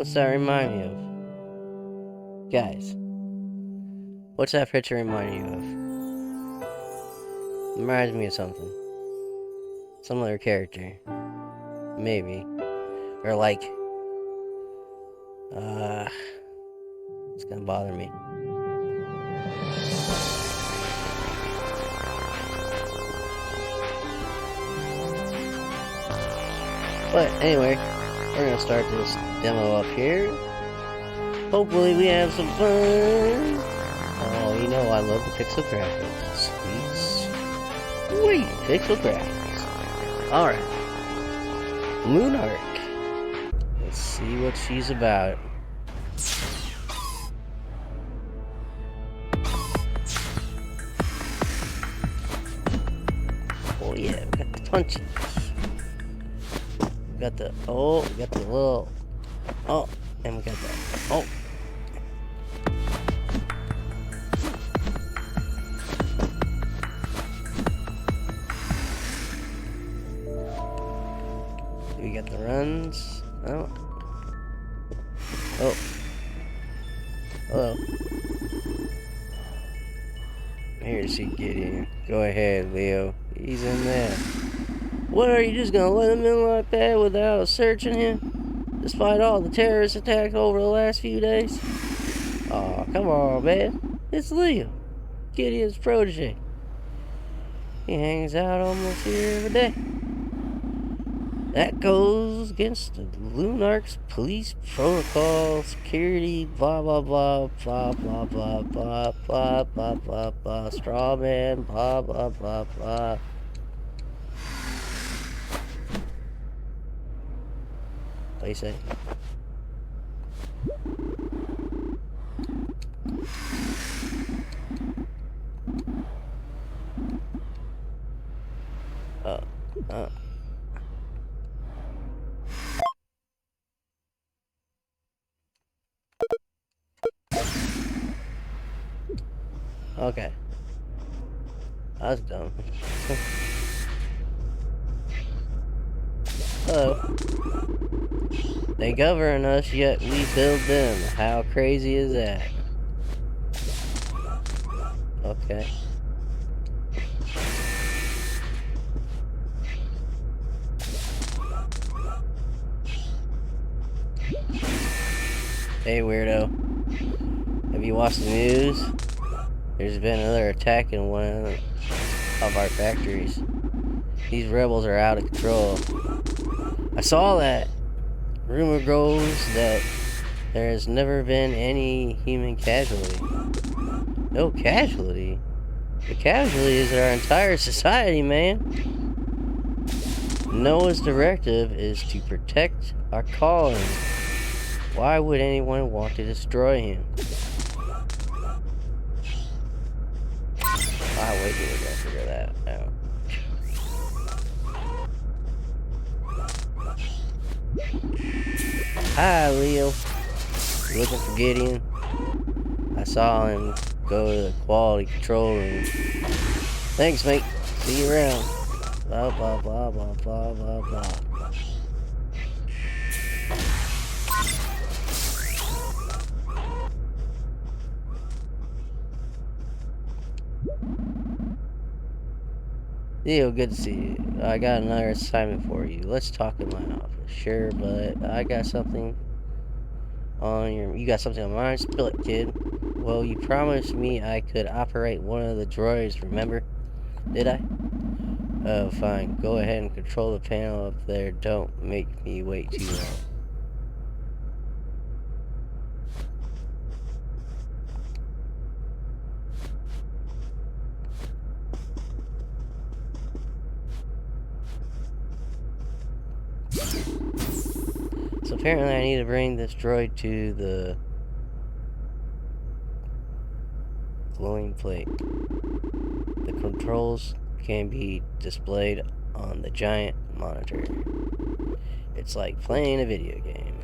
What's that remind me of? Guys, what's that picture remind you of? Reminds me of something. Some other character. Maybe. Or like... It's gonna bother me. But anyway, we're gonna start this demo up here. Hopefully we have some fun. Oh, you know I love the pixel graphics. Sweet pixel graphics. Alright. LUNARK. Let's see what she's about. Oh yeah, we got the punches. We got the little, oh, and we got the, oh. We got the runs, oh. Oh. Hello. Here she get in. Go ahead, Leo. He's in there. What, are you just gonna let him in like that without searching him? Despite all the terrorist attacks over the last few days? Aw, come on, man. It's Leo, Gideon's protege. He hangs out almost here every day. That goes against the LUNARK's police protocol, security, blah blah blah, blah blah blah blah blah blah blah blah, straw man, blah blah blah blah. What do you say? Okay. That's dumb. Hello. They govern us, yet we build them. How crazy is that? Okay. Hey, weirdo. Have you watched the news? There's been another attack in one of our factories. These rebels are out of control. I saw that. Rumor goes that there has never been any human casualty. No casualty? The casualty is our entire society, man. Noah's directive is to protect our colony. Why would anyone want to destroy him? I'll wait till we gotta figure that out. Hi, Leo. You looking for Gideon? I saw him go to the quality control room. Thanks, mate. See you around. Blah, blah, blah, blah, blah, blah, blah. Leo, good to see you. I got another assignment for you. Let's talk in my office. Sure, but I got something on your... You got something on mine? Spill it, kid. Well, you promised me I could operate one of the droids, remember? Did I? Oh, fine. Go ahead and control the panel up there. Don't make me wait too long. So apparently I need to bring this droid to the glowing plate. The controls can be displayed on the giant monitor. It's like playing a video game.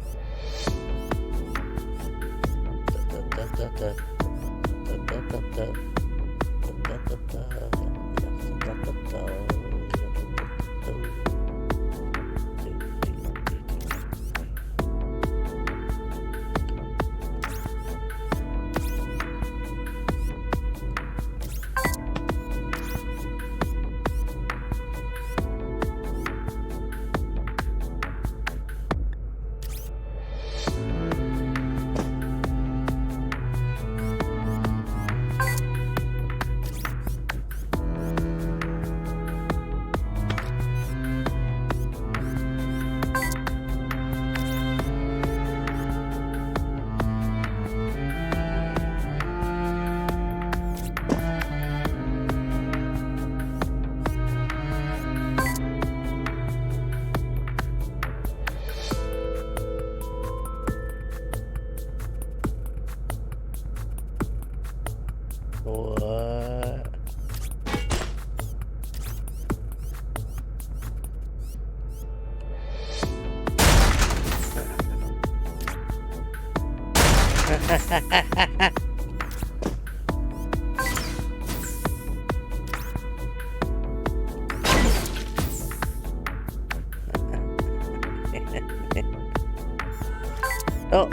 Oh.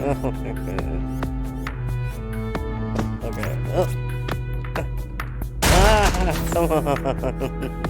Oh my goodness. Okay. Oh. Ah, come on.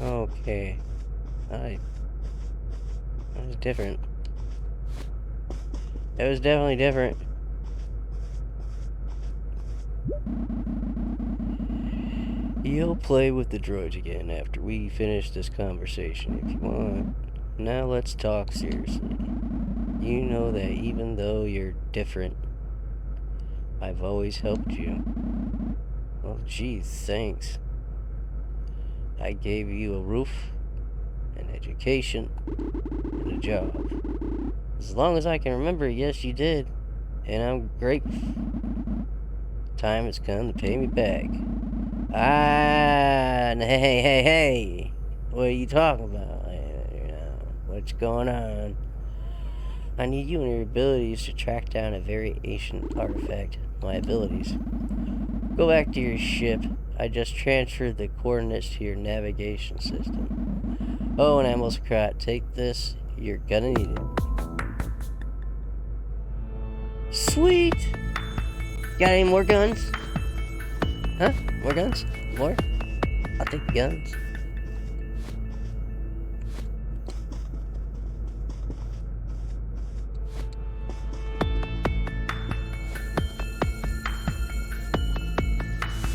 Okay. That was different. It was definitely different. You'll play with the droids again after we finish this conversation if you want. Now let's talk seriously. You know that even though you're different, I've always helped you. Well, geez, thanks. I gave you a roof, an education, and a job. As long as I can remember, yes, you did. And I'm grateful. Time has come to pay me back. Ah, hey. What are you talking about? What's going on? I need you and your abilities to track down a very ancient artifact. My abilities. Go back to your ship. I just transferred the coordinates to your navigation system. Oh, and I almost forgot. Take this. You're gonna need it. Sweet! Got any more guns? Huh? More guns? More? I'll take the guns.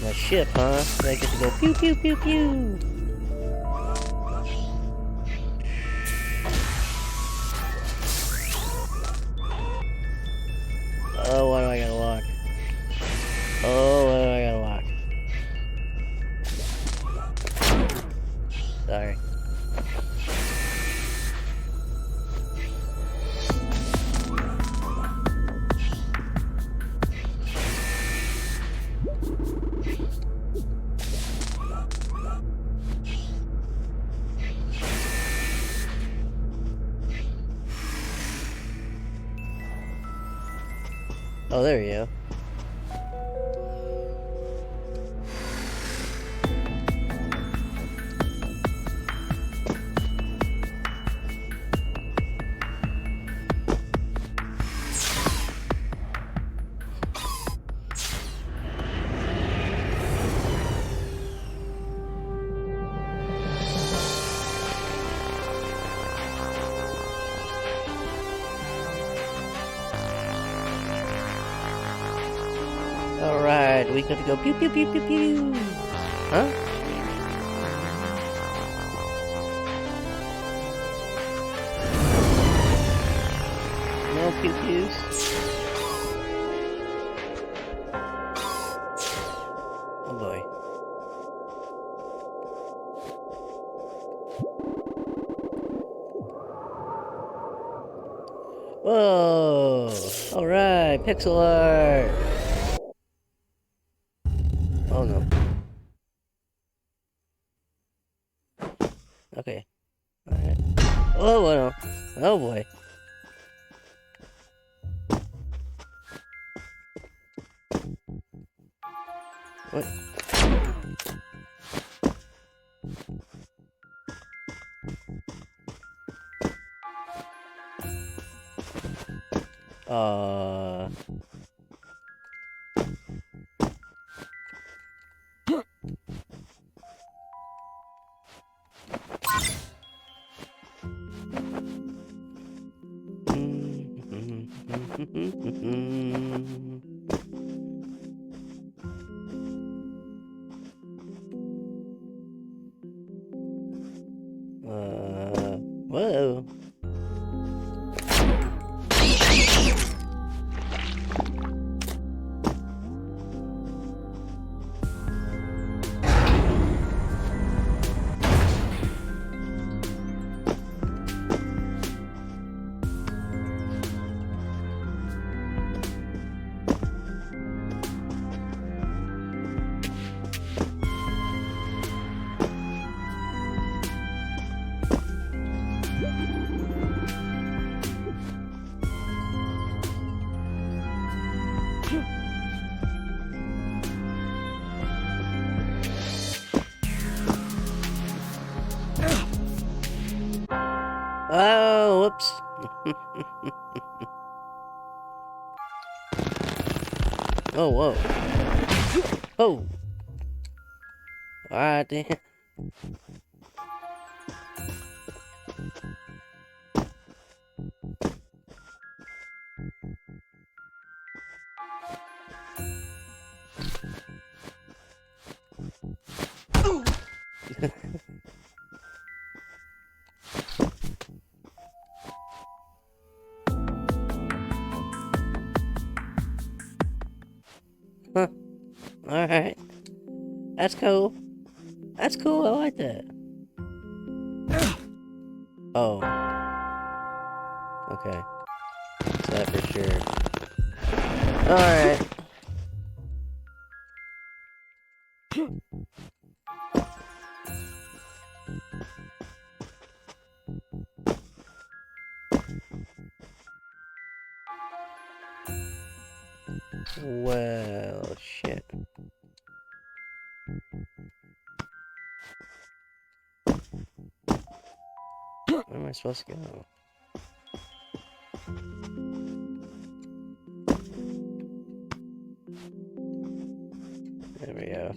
My ship, huh? I get to go pew pew pew pew. Oh, what do I gotta lock? Oh, what do I gotta lock? Sorry. Oh, there you go. Alright, we gotta go pew pew pew pew pew. Huh? No pew pews. Oh boy. Whoa! Alright, pixel art! Oh no. Okay. Alright. Oh no. Oh boy. What? Oh, whoops. Oh, whoa. Oh. Alright then. Huh. Alright. That's cool. That's cool, I like that. Oh. Okay. That's that for sure. Alright. Well, shit. Where am I supposed to go? There we go.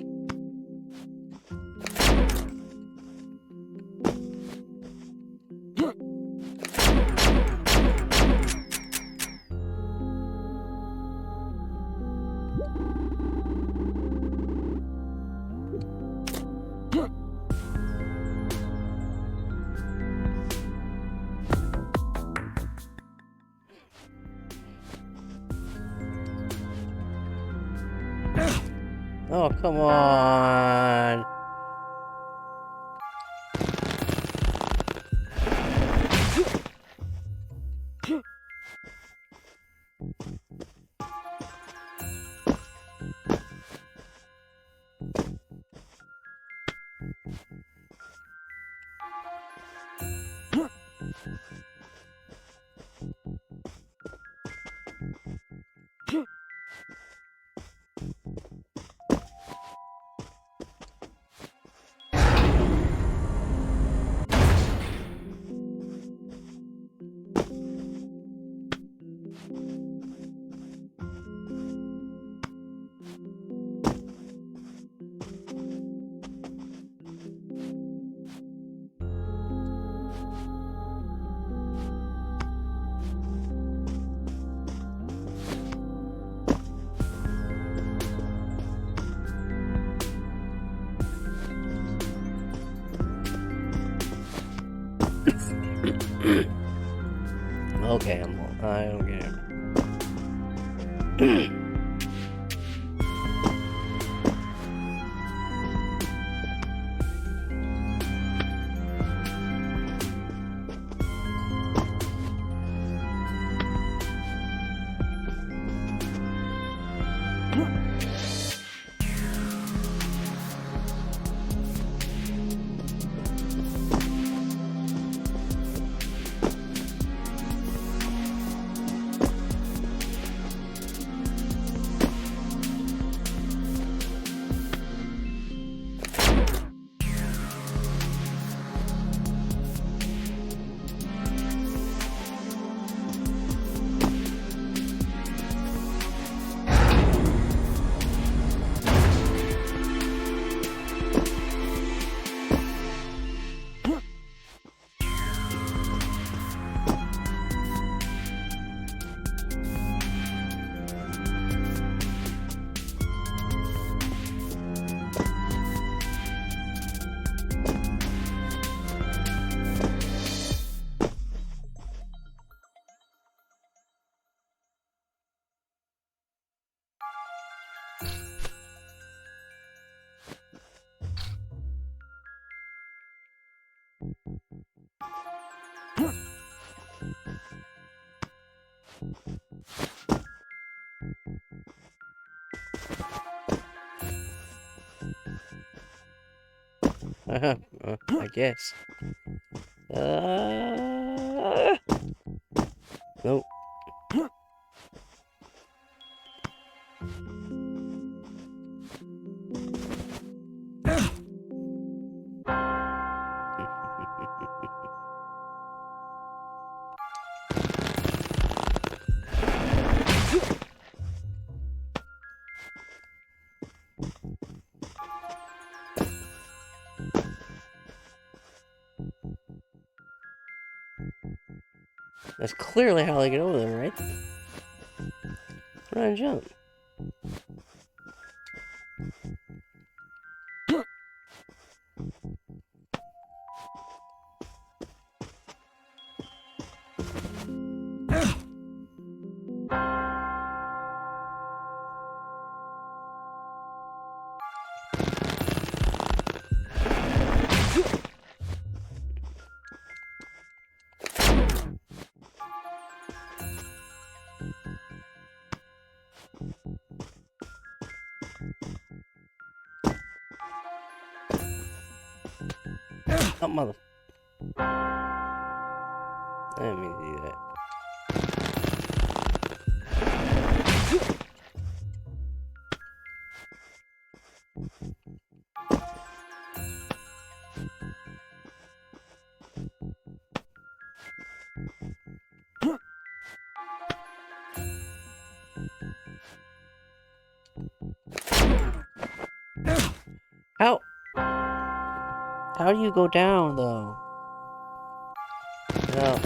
Oh, come on. Okay, I don't get it. I guess. Nope. That's clearly how they get over there, right? Run and jump. Oh, mother. I didn't mean to do that. How do you go down, though? No.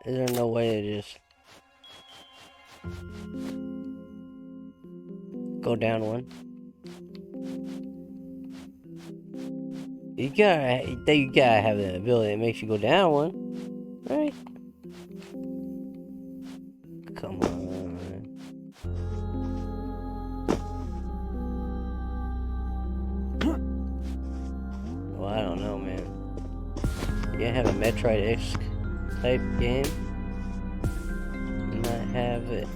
Is there no way to just go down one? You gotta have the ability that makes you go down one, right? Come on. Well, I don't know, man. You gotta have a Metroid-esque type game. Not have it.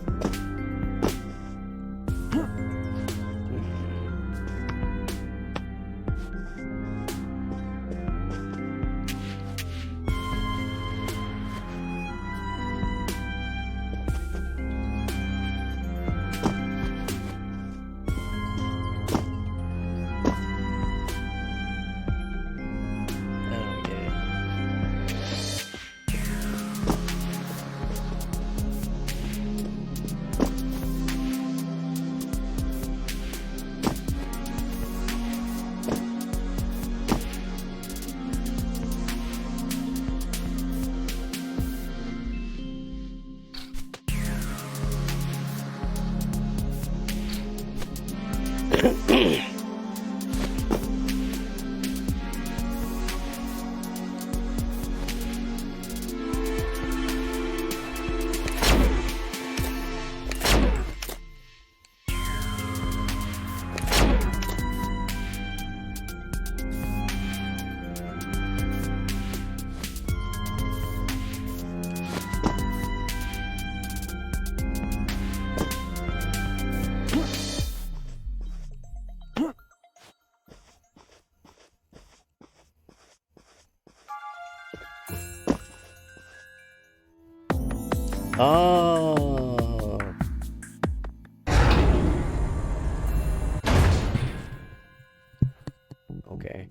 Oh. Okay.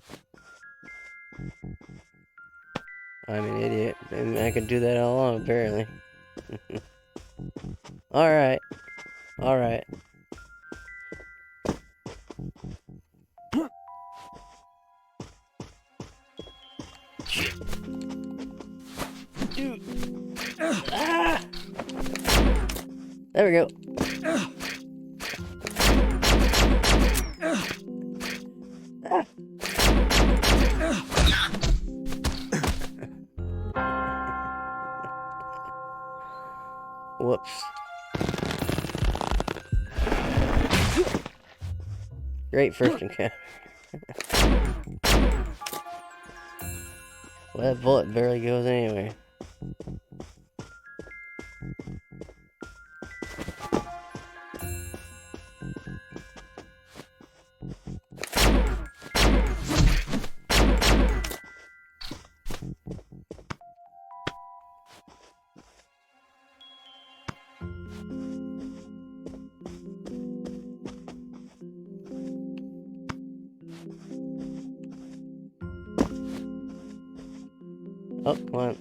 I'm an idiot. And I can do that all along, apparently. Alright. Alright. Dude. Ah! There we go. Ah. Whoops. Great first encounter. Well, that bullet barely goes anywhere. Oh, come on.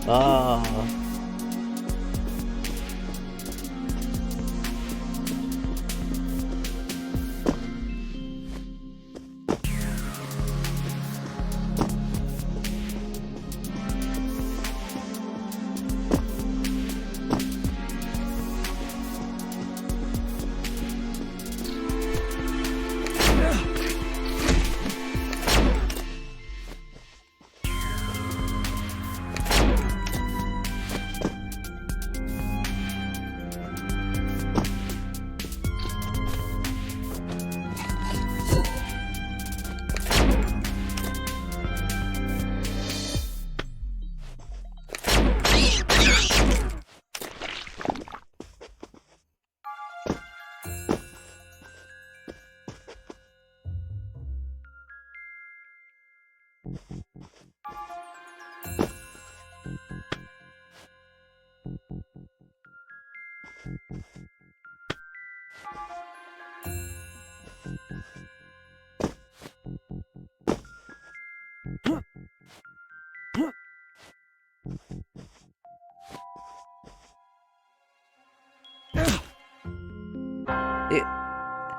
Oh.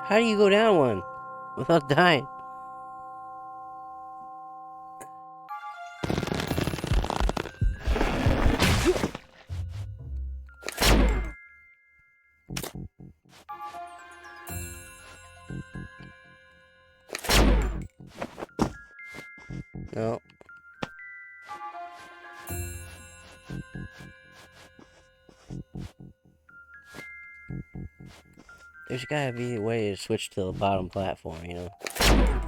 How do you go down one without dying? No. There's gotta be a way to switch to the bottom platform, you know?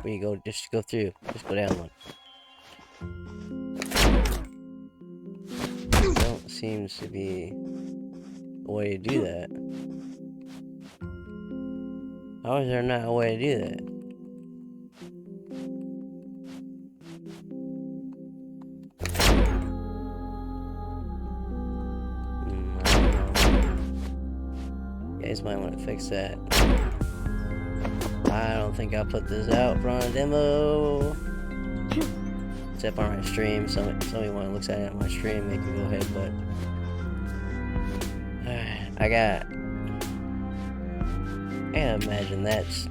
Where you go, just go through. Just go down one. Don't seems to be a way to do that. How is there not a way to do that? I don't know. You guys might want to fix that. I don't think I'll put this out for on a demo. Except on my stream. Somebody want to look at it on my stream, they can go ahead, but I gotta imagine that's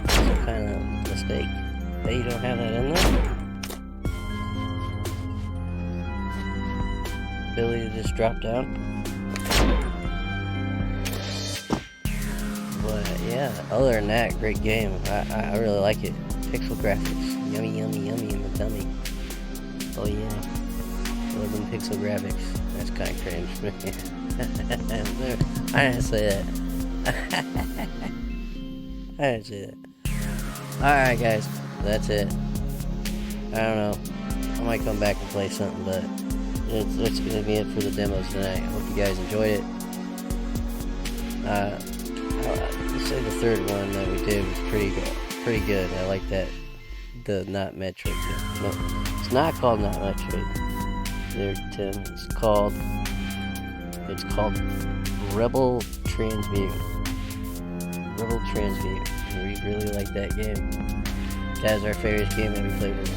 some kind of mistake that you don't have that in there. Ability to just drop down. But yeah, other than that, great game. I really like it. Pixel graphics, yummy, yummy, yummy in the tummy. Oh yeah, love them pixel graphics. That's kind of cringe. I didn't say that. I didn't say that. Alright guys, that's it. I don't know. I might come back and play something, but that's going to be it for the demos tonight. I hope you guys enjoyed it. Let's say the third one that we did was pretty good. I like that. The not Metroid. No, it's not called not Metroid. There, Tim. It's called It's called Rebel Transmute. Rebel Transmute. We really like that game. That's our favorite game that we played with.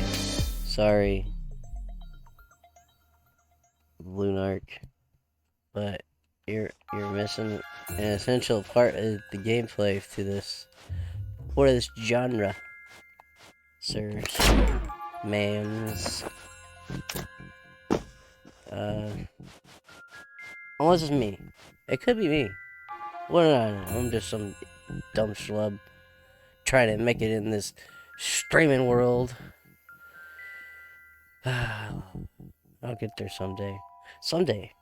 Sorry, LUNARK, but you're missing an essential part of the gameplay to this, or this genre, sirs, ma'ams. Unless it's me. It could be me. What do I know? I'm just some dumb schlub trying to make it in this streaming world. I'll get there someday. Someday.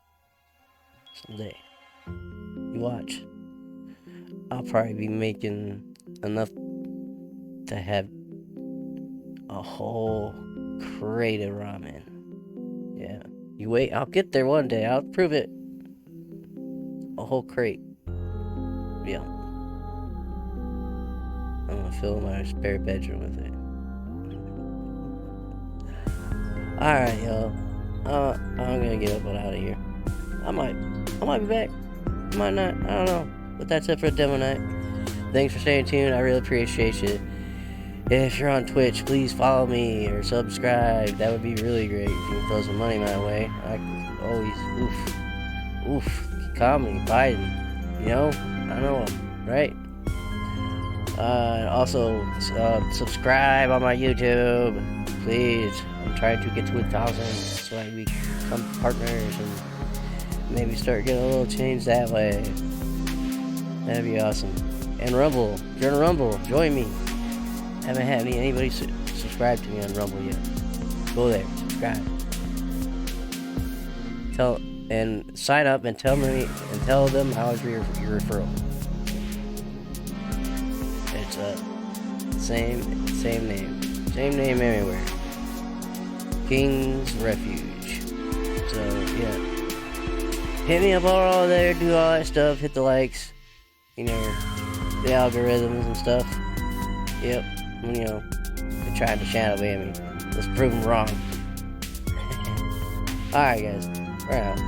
You watch. I'll probably be making enough to have a whole crate of ramen. Yeah. You wait, I'll get there one day. I'll prove it. A whole crate. Yeah. I'm gonna fill my spare bedroom with it. Alright, y'all. I'm gonna get up and out of here. I might be back. Might not. I don't know. But that's it for demo night. Thanks for staying tuned. I really appreciate you. If you're on Twitch, please follow me or subscribe. That would be really great. If you can throw some money my way. I always, oof. Call me, Biden. You know? I know him, right? Also, subscribe on my YouTube. Please. I'm trying to get to 1,000 so I can become partners and maybe start getting a little change that way. That'd be awesome. And Rumble. If you're on Rumble, join me. Haven't had anybody subscribe to me on Rumble yet. Go there, subscribe. And sign up and tell them how was your referral. It's same name everywhere. King's Refuge. So yeah, hit me up all there, do all that stuff, hit the likes, you know, the algorithms and stuff. Yep, you know, they tried to shadow ban me. Let's prove them wrong. Alright guys, we're out.